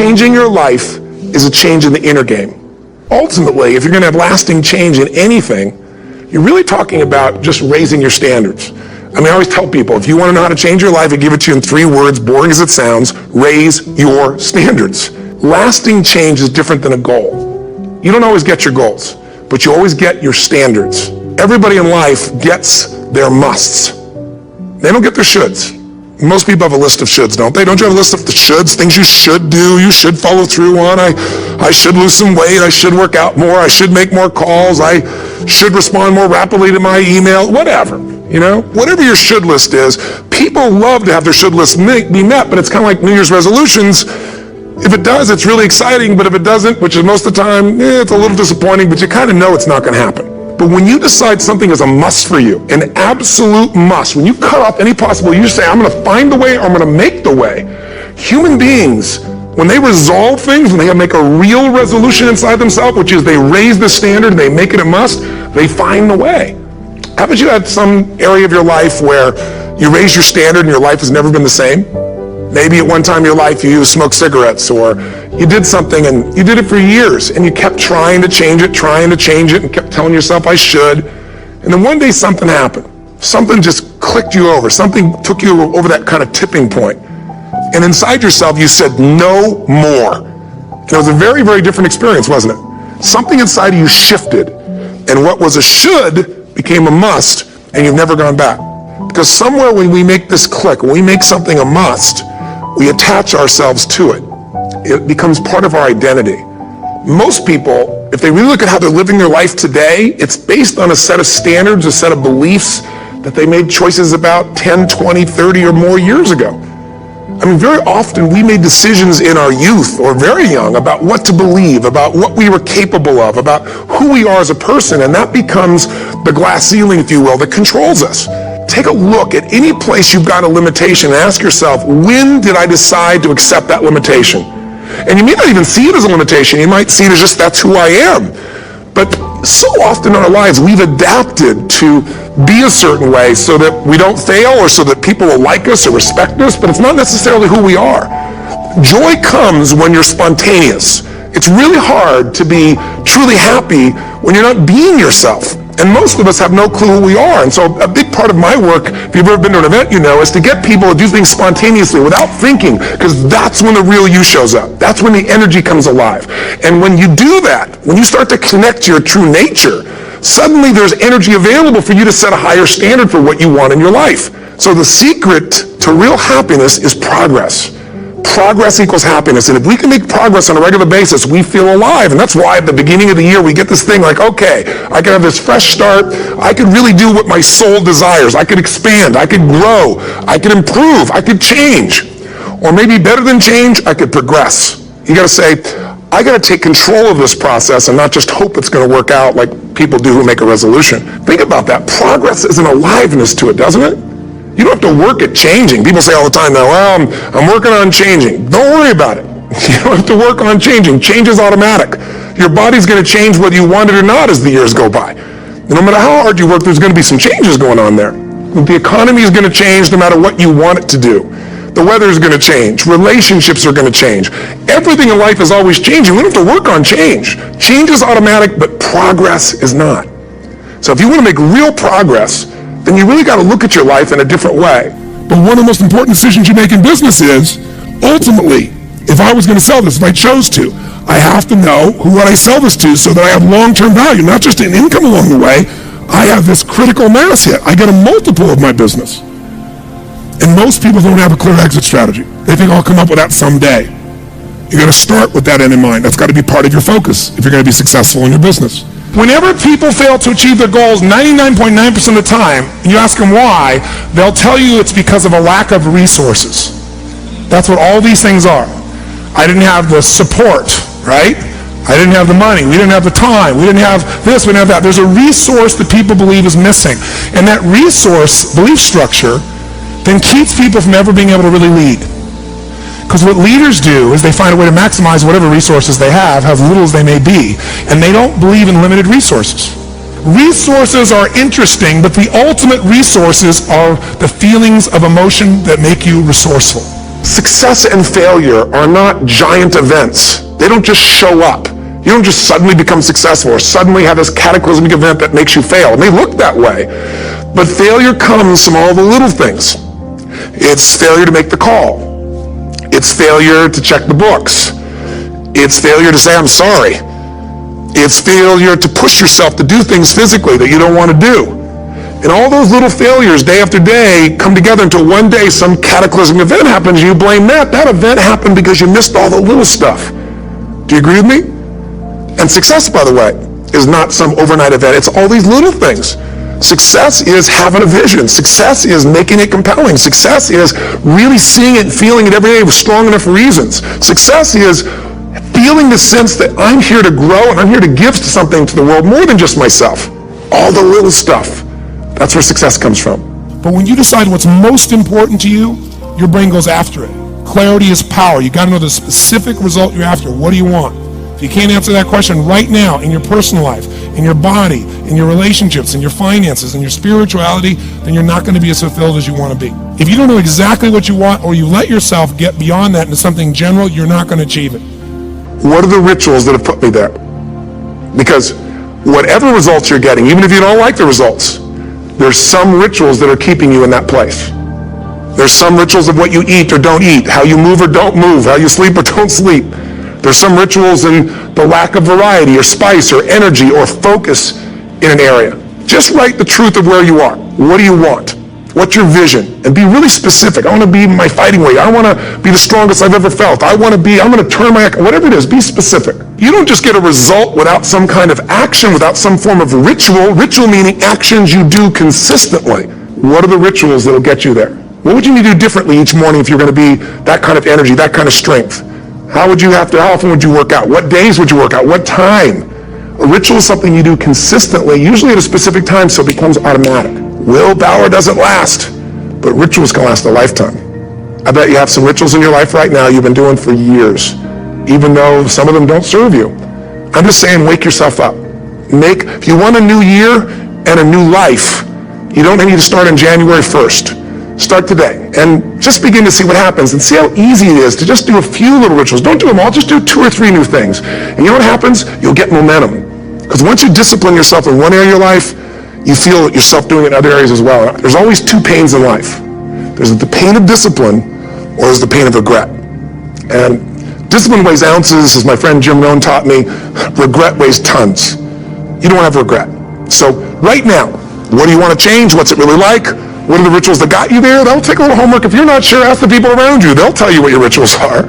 changing your life is a change in the inner game. Ultimately, if you're going to have lasting change in anything, you're really talking about just raising your standards. I mean, I always tell people, if you want to know how to change your life, I give it to you in 3 words, boring as it sounds: raise your standards. Lasting change is different than a goal. You don't always get your goals, but you always get your standards. Everybody in life gets their musts. They don't get their shoulds. Most people have a list of shoulds, don't they? Don't you have a list of the shoulds, things you should do, you should follow through on? I should lose some weight, I should work out more, I should make more calls, I should respond more rapidly to my email, whatever. You know, whatever your should list is, people love to have their should list be met, but it's kind of like New Year's resolutions. If it does, it's really exciting, but if it doesn't, which is most of the time, it's a little disappointing, but you kind of know it's not going to happen. But when you decide something is a must for you, an absolute must, when you cut off any possible, you say, I'm going to find the way, or I'm going to make the way. Human beings, when they resolve things, when they make a real resolution inside themselves, which is they raise the standard, they make it a must, they find the way. Haven't you had some area of your life where you raise your standard and your life has never been the same? Maybe at one time in your life you smoked cigarettes, or you did something and you did it for years and you kept trying to change it and kept telling yourself, I should. And then one day something happened. Something just clicked you over. Something took you over that kind of tipping point. And inside yourself you said, no more. And it was a very, very different experience, wasn't it? Something inside of you shifted, and what was a should became a must, and you've never gone back. Because somewhere when we make this click, when we make something a must, we attach ourselves to it. It becomes part of our identity. Most people, if they really look at how they're living their life today, it's based on a set of standards, a set of beliefs that they made choices about 10, 20, 30 or more years ago. I mean, very often we made decisions in our youth or very young about what to believe, about what we were capable of, about who we are as a person, and that becomes the glass ceiling, if you will, that controls us. Take a look at any place you've got a limitation and ask yourself, when did I decide to accept that limitation? And you may not even see it as a limitation. You might see it as just, that's who I am. But so often in our lives, we've adapted to be a certain way so that we don't fail or so that people will like us or respect us, but it's not necessarily who we are. Joy comes when you're spontaneous. It's really hard to be truly happy when you're not being yourself. And most of us have no clue who we are. And so a big part of my work, if you've ever been to an event, you know, is to get people to do things spontaneously without thinking, because that's when the real you shows up. That's when the energy comes alive. And when you do that, when you start to connect to your true nature, suddenly there's energy available for you to set a higher standard for what you want in your life. So the secret to real happiness is progress. Progress equals happiness. And if we can make progress on a regular basis, we feel alive. And that's why at the beginning of the year, we get this thing like, okay, I can have this fresh start. I could really do what my soul desires. I could expand. I could grow. I could improve. I could change. Or maybe better than change, I could progress. You got to say, I got to take control of this process and not just hope it's going to work out like people do who make a resolution. Think about that. Progress is an aliveness to it, doesn't it? You don't have to work at changing. People say all the time, now, well, I'm working on changing. Don't worry about it. You don't have to work on changing. Change is automatic. Your body's going to change whether you want it or not as the years go by. And no matter how hard you work, there's going to be some changes going on there. The economy is going to change no matter what you want it to do. The weather is going to change. Relationships are going to change. Everything in life is always changing. We don't have to work on change. Change is automatic, but progress is not. So if you want to make real progress, then you really got to look at your life in a different way. But one of the most important decisions you make in business is, ultimately, if I was going to sell this, if I chose to, I have to know who would I sell this to so that I have long-term value, not just an income along the way. I have this critical mass hit. I get a multiple of my business. And most people don't have a clear exit strategy. They think I'll come up with that someday. You're going to start with that end in mind. That's got to be part of your focus if you're going to be successful in your business. Whenever people fail to achieve their goals 99.9% of the time, and you ask them why, they'll tell you it's because of a lack of resources. That's what all these things are. I didn't have the support, right? I didn't have the money. We didn't have the time. We didn't have this. We didn't have that. There's a resource that people believe is missing. And that resource, belief structure, then keeps people from ever being able to really lead. Because what leaders do is they find a way to maximize whatever resources they have, as little as they may be, and they don't believe in limited resources. Resources are interesting, but the ultimate resources are the feelings of emotion that make you resourceful. Success and failure are not giant events. They don't just show up. You don't just suddenly become successful or suddenly have this cataclysmic event that makes you fail. It may look that way, but failure comes from all the little things. It's failure to make the call. It's failure to check the books. It's failure to say, I'm sorry. It's failure to push yourself to do things physically that you don't want to do. And all those little failures day after day come together until one day some cataclysmic event happens and you blame that. That event happened because you missed all the little stuff. Do you agree with me? And success, by the way, is not some overnight event. It's all these little things. Success is having a vision. Success is making it compelling. Success is really seeing it and feeling it every day with strong enough reasons. Success is feeling the sense that I'm here to grow and I'm here to give something to the world more than just myself. All the little stuff. That's where success comes from. But when you decide what's most important to you, your brain goes after it. Clarity is power. You got to know the specific result you're after. What do you want? If you can't answer that question right now in your personal life, in your body, in your relationships, in your finances, in your spirituality, then you're not going to be as fulfilled as you want to be. If you don't know exactly what you want, or you let yourself get beyond that into something general, you're not going to achieve it. What are the rituals that have put me there? Because whatever results you're getting, even if you don't like the results, there's some rituals that are keeping you in that place. There's some rituals of what you eat or don't eat, how you move or don't move, how you sleep or don't sleep. There's some rituals in the lack of variety or spice or energy or focus in an area. Just write the truth of where you are. What do you want? What's your vision? And be really specific. I want to be my fighting weight. I want to be the strongest I've ever felt. I'm going to turn my, whatever it is, be specific. You don't just get a result without some kind of action, without some form of ritual. Ritual meaning actions you do consistently. What are the rituals that will get you there? What would you need to do differently each morning if you're going to be that kind of energy, that kind of strength? How often would you work out? What days would you work out? What time? A ritual is something you do consistently, usually at a specific time, so it becomes automatic. Willpower doesn't last, but rituals can last a lifetime. I bet you have some rituals in your life right now you've been doing for years, even though some of them don't serve you. I'm just saying, wake yourself up. If you want a new year and a new life, you don't need to start on January 1st. Start today and just begin to see what happens and see how easy it is to just do a few little rituals. Don't do them all, just do 2 or 3 new things. And you know what happens? You'll get momentum. Because once you discipline yourself in one area of your life, you feel yourself doing it in other areas as well. There's always 2 pains in life. There's the pain of discipline or there's the pain of regret. And discipline weighs ounces, as my friend Jim Rohn taught me. Regret weighs tons. You don't have regret. So right now, what do you want to change? What's it really like? What are the rituals that got you there? They'll take a little homework. If you're not sure, ask the people around you. They'll tell you what your rituals are.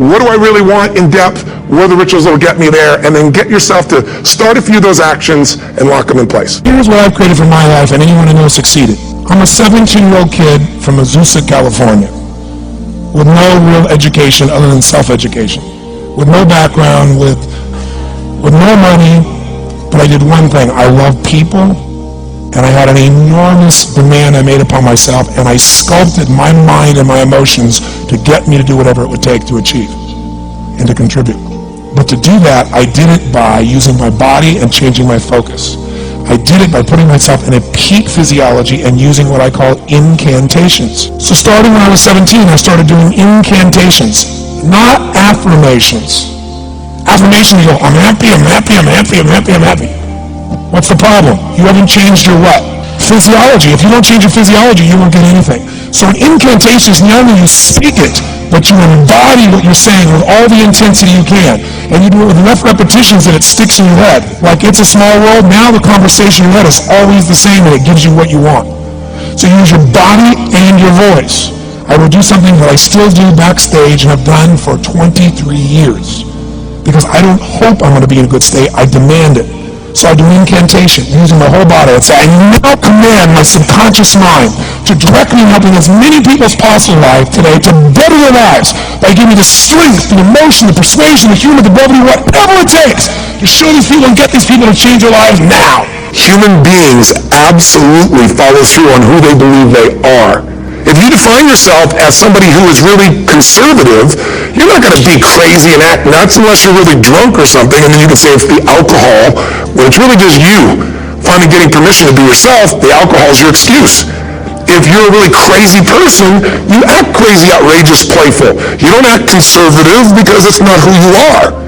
What do I really want in depth? What are the rituals that will get me there? And then get yourself to start a few of those actions and lock them in place. Here's what I've created for my life, and anyone I know succeeded. I'm a 17-year-old kid from Azusa, California, with no real education other than self-education, with no background, with no money, but I did one thing. I love people. And I had an enormous demand I made upon myself, and I sculpted my mind and my emotions to get me to do whatever it would take to achieve and to contribute. But to do that, I did it by using my body and changing my focus. I did it by putting myself in a peak physiology and using what I call incantations. So starting when I was 17, I started doing incantations, not affirmations. Affirmations, you go, I'm happy, I'm happy, I'm happy, I'm happy, I'm happy. What's the problem? You haven't changed your what? Physiology. If you don't change your physiology, you won't get anything. So an incantation is not only you speak it, but you embody what you're saying with all the intensity you can. And you do it with enough repetitions that it sticks in your head. Like It's a Small World, now the conversation in your head is always the same and it gives you what you want. So you use your body and your voice. I will do something that I still do backstage and have done for 23 years. Because I don't hope I'm going to be in a good state, I demand it. So I do incantation using my whole body. I now command my subconscious mind to direct me in helping as many people as possible in life today to better their lives by giving me the strength, the emotion, the persuasion, the humor, the brevity, whatever it takes to show these people and get these people to change their lives now. Human beings absolutely follow through on who they believe they are. If you define yourself as somebody who is really conservative, you're not going to be crazy and act nuts unless you're really drunk or something, and then you can say it's the alcohol, when it's really just you finally getting permission to be yourself. The alcohol is your excuse. If you're a really crazy person, you act crazy, outrageous, playful. You don't act conservative because it's not who you are.